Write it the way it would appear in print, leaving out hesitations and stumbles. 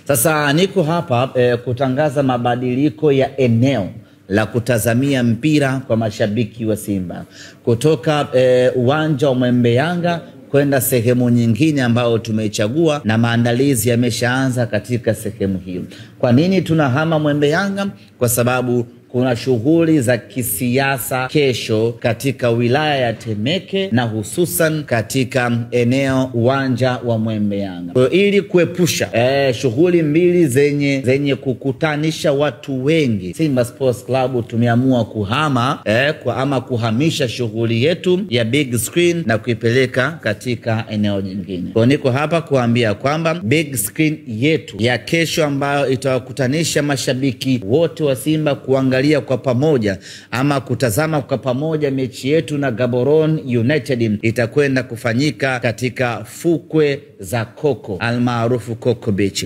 Sasa niko hapa kutangaza mabadiliko ya eneo la kutazamia mpira kwa mashabiki wa Simba. Kutoka uwanja wa Mwembe Yanga kwenda sehemu nyingine ambayo tumeichagua, na maandalizi yameshaanza katika sehemu hiyo. Kwa nini tunahama Mwembe Yanga? Kwa sababu kuna shughuli za kisiasa kesho katika wilaya ya Temeke na hususan katika eneo uwanja wa Mwembe Yanga. Kwa ili kuepusha shughuli mbili zenye kukutanisha watu wengi, Simba Sports Club tumeamua kuhamisha shughuli yetu ya big screen na kuipeleka katika eneo jingine. Kwa niko hapa kuambia kwamba big screen yetu ya kesho ambayo itawakutanisha mashabiki wote wa Simba kuangalia kwa pamoja ama kutazama kwa pamoja mechi yetu na Gaborone United itakwenda kufanyika katika fukwe za Coco almaarufu Coco Beach.